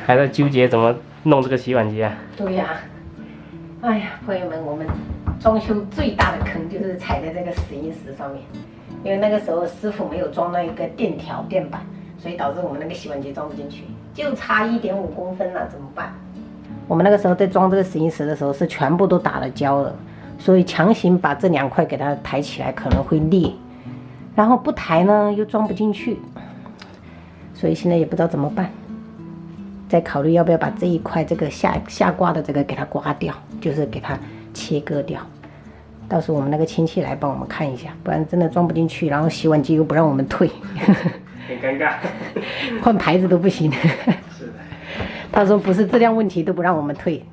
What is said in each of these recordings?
还在纠结怎么弄这个洗碗机啊？对呀、哎呀，朋友们，我们装修最大的坑就是踩在这个石英石上面，因为那个时候师傅没有装那一个垫条垫板，所以导致我们那个洗碗机装不进去，就差1.5公分了，怎么办？我们那个时候在装这个石英石的时候是全部都打了胶了，所以强行把这2块给它抬起来可能会裂，然后不抬呢又装不进去，所以现在也不知道怎么办。再考虑要不要把这一块这个下挂的这个给它刮掉，就是给它切割掉。到时候我们那个亲戚来帮我们看一下，不然真的装不进去，然后洗碗机又不让我们退，很尴尬，换牌子都不行。是的，他说不是质量问题都不让我们退。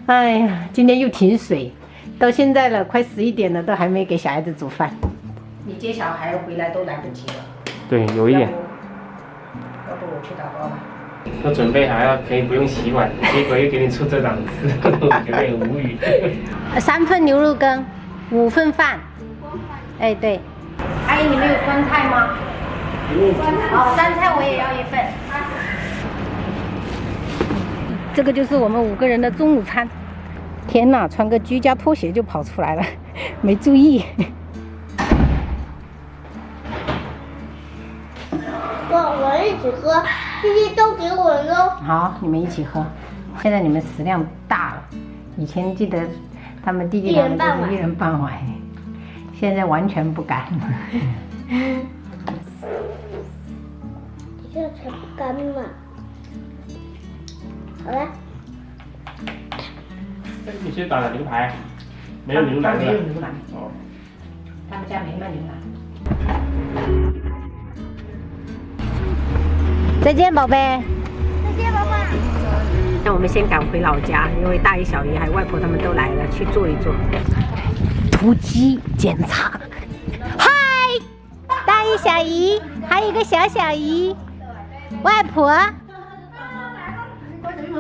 哎呀，今天又停水，到现在了，快11点了，都还没给小孩子煮饭。你接小孩回来都来不及了。对，有一点。要不我去打包吧。都准备好要可以不用洗碗，结果又给你出这档子，我觉得很无语。3份牛肉羹，5份饭。哎，对。阿姨，你们有酸菜吗？哦，酸菜我也要1份。这个就是我们5个人的中午餐。天哪，穿个居家拖鞋就跑出来了，没注意。我一起喝，这些都给我喽。好，你们一起喝。现在你们食量大了，以前记得他们弟弟他们都是1人半碗，现在完全不敢。这才不干嘛。好了。你是打的牛排，没有牛奶的。没有牛奶。哦。他们家没卖牛奶。再见，宝贝。再见，妈妈。那我们先赶回老家，因为大姨、小姨还有外婆他们都来了，去坐一坐。突击检查。嗨，大姨、小姨，还有一个小姨，外婆。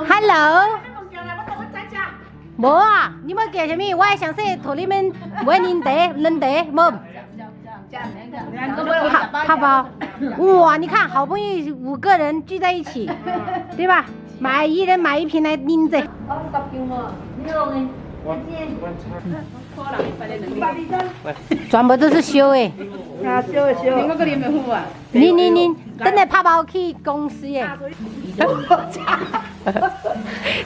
Hello。无啊，你们干什么？我还想说托你们为您能得么？泡包，哇！你看，好不容易5个人聚在一起，对吧？1人买1瓶来拎着。全部都是烧的。啊，烧的烧。我个你没付啊。你，等下泡包去公司的。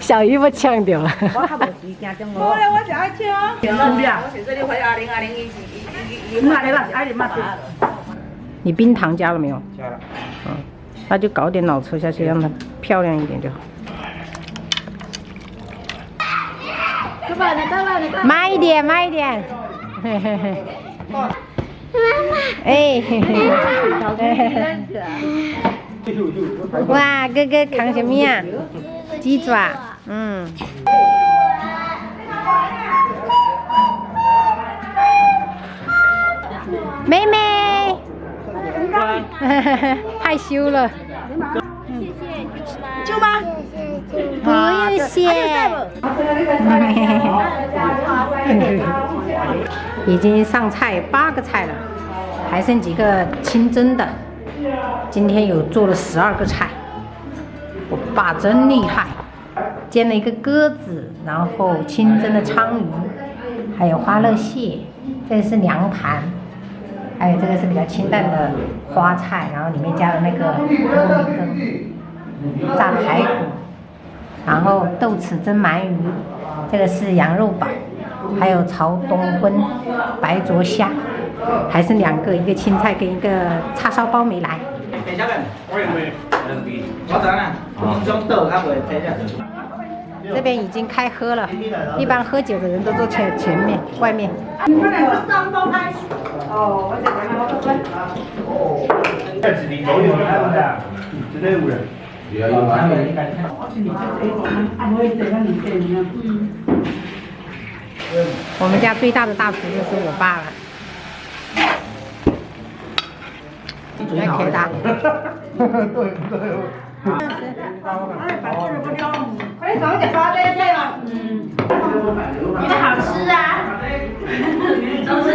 小姨夫呛掉了。我还无时间中哦。我是爱抢。有啊。我是这里回2001那来了，爱你妈的。你冰糖加了没有？加了。嗯，那就搞点脑车下去，让它漂亮一点就好。慢一点，慢一点。嘿嘿嘿。哎，哇，哥哥扛什么呀？鸡爪，嗯。妹妹，害羞了。舅妈，不用谢。已经上菜8个菜了，还剩几个清蒸的。今天有做了12个菜，我爸真厉害。煎了一个鸽子，然后清蒸的鲳鱼，还有花乐蟹，这个是凉盘，还有这个是比较清淡的花菜，然后里面加了那个糯米羹、炸排骨，然后豆豉蒸鳗鱼，这个是羊肉煲，还有炒冬荤、白灼虾，还剩2个，一个青菜跟一个叉烧包没来。这边已经开喝了，一般喝酒的人都坐前面、外面。我们家最大的大厨就是我爸了。来开打。快点吃发对对了。你们好吃啊。都是。